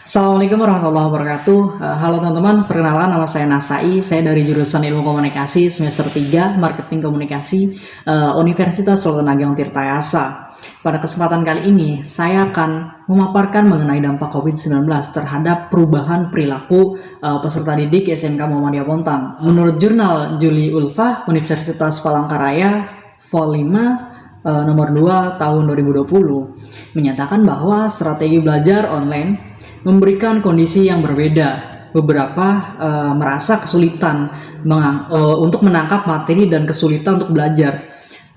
Assalamualaikum warahmatullahi wabarakatuh. Halo teman-teman, perkenalkan nama saya Nasai. Saya dari jurusan Ilmu Komunikasi semester 3 Marketing Komunikasi Universitas Sultan Ageng Tirtayasa. Pada kesempatan kali ini, saya akan memaparkan mengenai dampak COVID-19 terhadap perubahan perilaku peserta didik SMK Muhammadiyah Bontang. Menurut jurnal Juli Ulfah Universitas Palangkaraya Vol 5 nomor 2 tahun 2020 menyatakan bahwa strategi belajar online memberikan kondisi yang berbeda. Beberapa merasa kesulitan untuk menangkap materi dan kesulitan untuk belajar.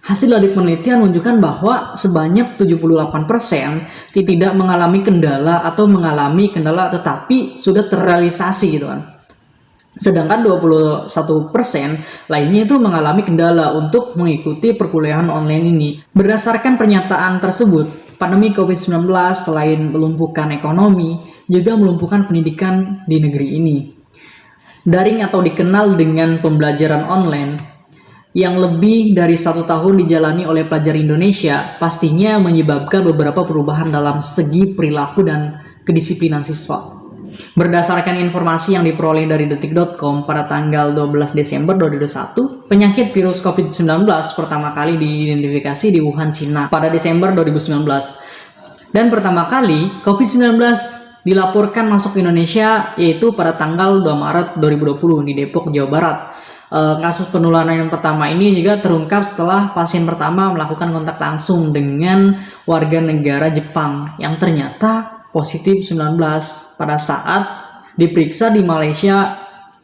Hasil dari penelitian menunjukkan bahwa sebanyak 78% tidak mengalami kendala atau mengalami kendala tetapi sudah terrealisasi gitu kan. Sedangkan 21% lainnya itu mengalami kendala untuk mengikuti perkuliahan online ini. Berdasarkan pernyataan tersebut, pandemi COVID-19 selain melumpuhkan ekonomi, juga melumpuhkan pendidikan di negeri ini. Daring atau dikenal dengan pembelajaran online yang lebih dari 1 tahun dijalani oleh pelajar Indonesia pastinya menyebabkan beberapa perubahan dalam segi perilaku dan kedisiplinan siswa. Berdasarkan informasi yang diperoleh dari detik.com pada tanggal 12 Desember 2021, penyakit virus COVID-19 pertama kali diidentifikasi di Wuhan, Cina pada Desember 2019. Dan pertama kali COVID-19 dilaporkan masuk ke Indonesia yaitu pada tanggal 2 Maret 2020 di Depok, Jawa Barat. Kasus penularan yang pertama ini juga terungkap setelah pasien pertama melakukan kontak langsung dengan warga negara Jepang yang ternyata positif 19 pada saat diperiksa di Malaysia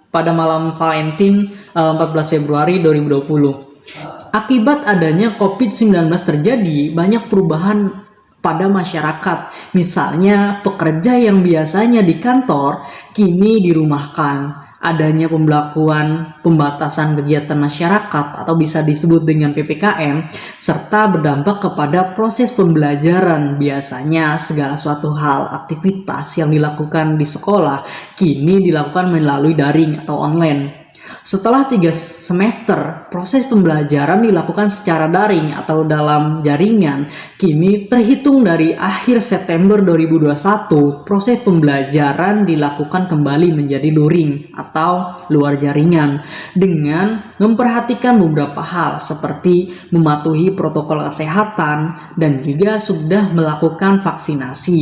pada malam Valentine 14 Februari 2020. Akibat adanya COVID-19 terjadi banyak perubahan pada masyarakat. Misalnya pekerja yang biasanya di kantor kini dirumahkan. Adanya pembatasan kegiatan masyarakat atau bisa disebut dengan PPKM serta berdampak kepada proses pembelajaran. Biasanya segala suatu hal aktivitas yang dilakukan di sekolah kini dilakukan melalui daring atau online. Setelah 3 semester, proses pembelajaran dilakukan secara daring atau dalam jaringan. Kini terhitung dari akhir September 2021, proses pembelajaran dilakukan kembali menjadi luring atau luar jaringan dengan memperhatikan beberapa hal seperti mematuhi protokol kesehatan dan juga sudah melakukan vaksinasi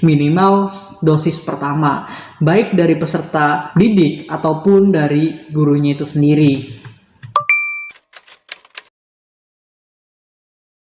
minimal dosis pertama, baik dari peserta didik ataupun dari gurunya itu sendiri.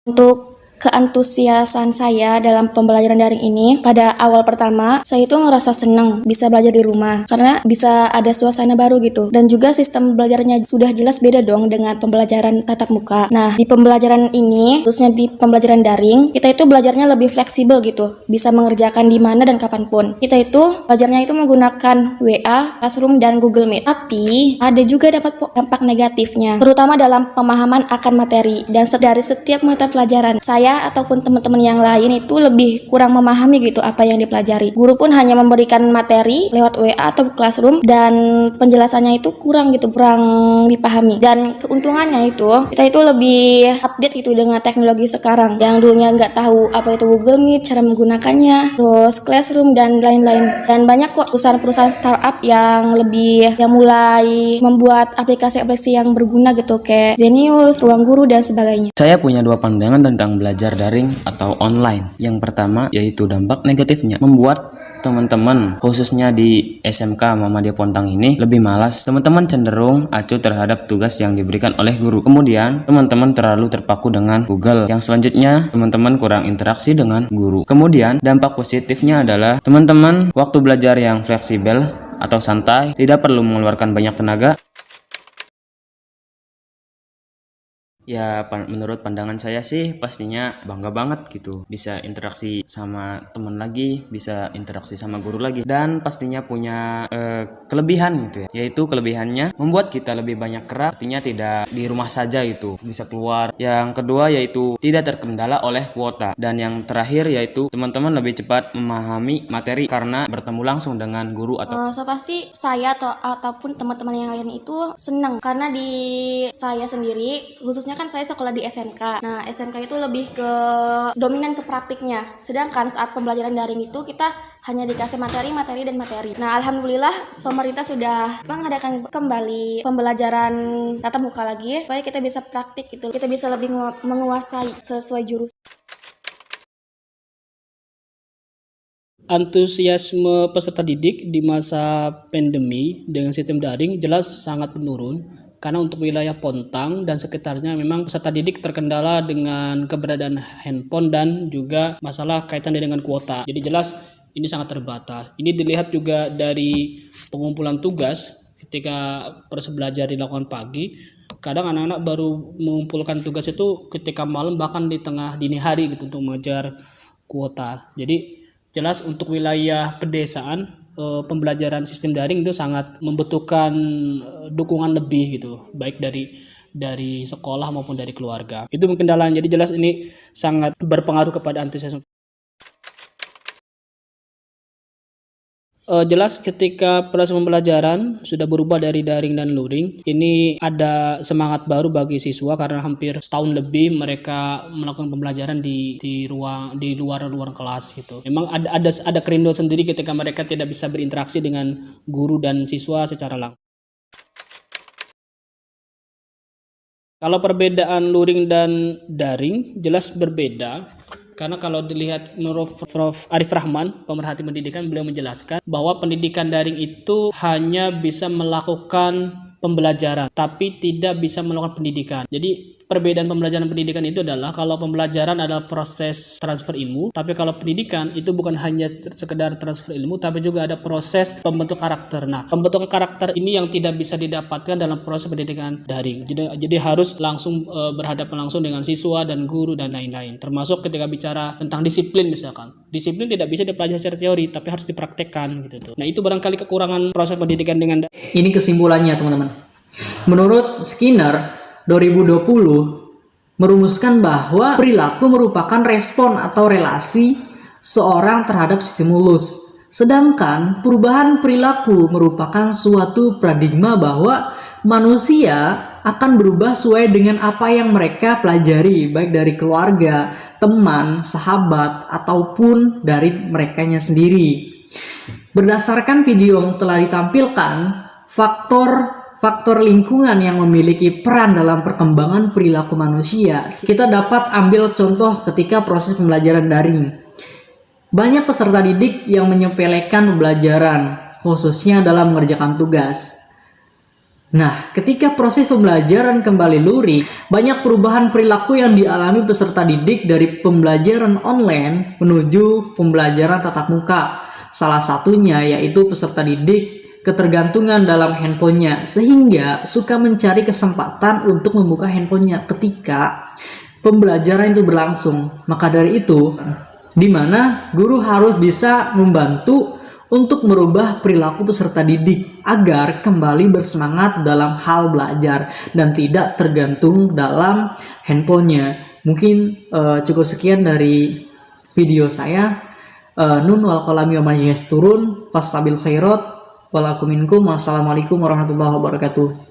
Untuk keantusiasan saya dalam pembelajaran daring ini, pada awal pertama saya itu ngerasa seneng bisa belajar di rumah karena bisa ada suasana baru gitu, dan juga sistem belajarnya sudah jelas beda dong dengan pembelajaran tatap muka. Nah, di pembelajaran ini, khususnya di pembelajaran daring, kita itu belajarnya lebih fleksibel gitu, bisa mengerjakan di mana dan kapanpun. Kita itu belajarnya itu menggunakan WA, Classroom, dan Google Meet. Tapi ada juga dampak negatifnya, terutama dalam pemahaman akan materi. Dan dari setiap mata pelajaran, saya ataupun teman-teman yang lain itu lebih kurang memahami gitu apa yang dipelajari. Guru pun hanya memberikan materi lewat WA atau Classroom dan penjelasannya itu kurang dipahami. Dan keuntungannya itu kita itu lebih update gitu dengan teknologi sekarang, yang dulunya nggak tahu apa itu Google Meet, cara menggunakannya, terus Classroom dan lain-lain. Dan banyak kok perusahaan-perusahaan startup yang mulai membuat aplikasi-aplikasi yang berguna gitu, kayak Zenius, Ruang Guru, dan sebagainya. Saya punya 2 pandangan tentang belajar daring atau online. Yang pertama yaitu dampak negatifnya, membuat teman-teman khususnya di SMK Muhammadiyah Bontang ini lebih malas. Teman-teman cenderung acuh terhadap tugas yang diberikan oleh guru. Kemudian teman-teman terlalu terpaku dengan Google. Yang selanjutnya teman-teman kurang interaksi dengan guru. Kemudian dampak positifnya adalah teman-teman waktu belajar yang fleksibel atau santai, tidak perlu mengeluarkan banyak tenaga. Ya, menurut pandangan saya sih pastinya bangga banget gitu. Bisa interaksi sama teman lagi, bisa interaksi sama guru lagi. Dan pastinya punya kelebihan gitu ya. Yaitu kelebihannya membuat kita lebih banyak gerak, artinya tidak di rumah saja itu, bisa keluar. Yang kedua yaitu tidak terkendala oleh kuota. Dan yang terakhir yaitu teman-teman lebih cepat memahami materi karena bertemu langsung dengan guru atau Pasti saya ataupun teman-teman yang lain itu senang karena di saya sendiri, khususnya kan saya sekolah di SMK. Nah, SMK itu lebih ke dominan ke praktiknya. Sedangkan saat pembelajaran daring itu kita hanya dikasih materi. Nah, alhamdulillah pemerintah sudah mengadakan kembali pembelajaran tatap muka lagi supaya kita bisa praktik gitu. Kita bisa lebih menguasai sesuai jurusan. Antusiasme peserta didik di masa pandemi dengan sistem daring jelas sangat menurun karena untuk wilayah Pontang dan sekitarnya memang peserta didik terkendala dengan keberadaan handphone dan juga masalah kaitan dengan kuota. Jadi jelas ini sangat terbatas. Ini dilihat juga dari pengumpulan tugas ketika proses belajar dilakukan pagi. Kadang anak-anak baru mengumpulkan tugas itu ketika malam bahkan di tengah dini hari gitu untuk mengejar kuota. Jadi jelas untuk wilayah pedesaan pembelajaran sistem daring itu sangat membutuhkan dukungan lebih gitu, baik dari sekolah maupun dari keluarga. Itu mungkin kendala. Jadi jelas ini sangat berpengaruh kepada antusiasme. Jelas ketika proses pembelajaran sudah berubah dari daring dan luring, ini ada semangat baru bagi siswa karena hampir setahun lebih mereka melakukan pembelajaran di luar kelas gitu. Memang ada kerinduan sendiri ketika mereka tidak bisa berinteraksi dengan guru dan siswa secara langsung. Kalau perbedaan luring dan daring jelas berbeda. Karena kalau dilihat menurut Prof. Arif Rahman, pemerhati pendidikan, beliau menjelaskan bahwa pendidikan daring itu hanya bisa melakukan pembelajaran, tapi tidak bisa melakukan pendidikan. Jadi perbedaan pembelajaran pendidikan itu adalah kalau pembelajaran adalah proses transfer ilmu, tapi kalau pendidikan itu bukan hanya sekedar transfer ilmu, tapi juga ada proses pembentuk karakter. Nah, pembentukan karakter ini yang tidak bisa didapatkan dalam proses pendidikan daring. Jadi harus langsung berhadapan langsung dengan siswa dan guru dan lain-lain. Termasuk ketika bicara tentang disiplin misalkan. Disiplin tidak bisa dipelajari secara teori, tapi harus dipraktekkan gitu tuh. Nah, itu barangkali kekurangan proses pendidikan dengan Ini kesimpulannya teman-teman. Menurut Skinner 2020 merumuskan bahwa perilaku merupakan respon atau relasi seorang terhadap stimulus. Sedangkan perubahan perilaku merupakan suatu paradigma bahwa manusia akan berubah sesuai dengan apa yang mereka pelajari, baik dari keluarga, teman, sahabat, ataupun dari merekanya sendiri. Berdasarkan video yang telah ditampilkan, faktor lingkungan yang memiliki peran dalam perkembangan perilaku manusia, kita dapat ambil contoh ketika proses pembelajaran daring. Banyak peserta didik yang menyepelekan pembelajaran, khususnya dalam mengerjakan tugas. Nah, ketika proses pembelajaran kembali luring, banyak perubahan perilaku yang dialami peserta didik dari pembelajaran online menuju pembelajaran tatap muka. Salah satunya yaitu peserta didik ketergantungan dalam handphonenya, sehingga suka mencari kesempatan untuk membuka handphonenya ketika pembelajaran itu berlangsung. Maka dari itu, di mana guru harus bisa membantu untuk merubah perilaku peserta didik agar kembali bersemangat dalam hal belajar dan tidak tergantung dalam handphonenya. Mungkin cukup sekian dari video saya. Nun wal qalami wa ma yasturun, fastabil khairat. Walakum minkum. Wassalamualaikum warahmatullahi wabarakatuh.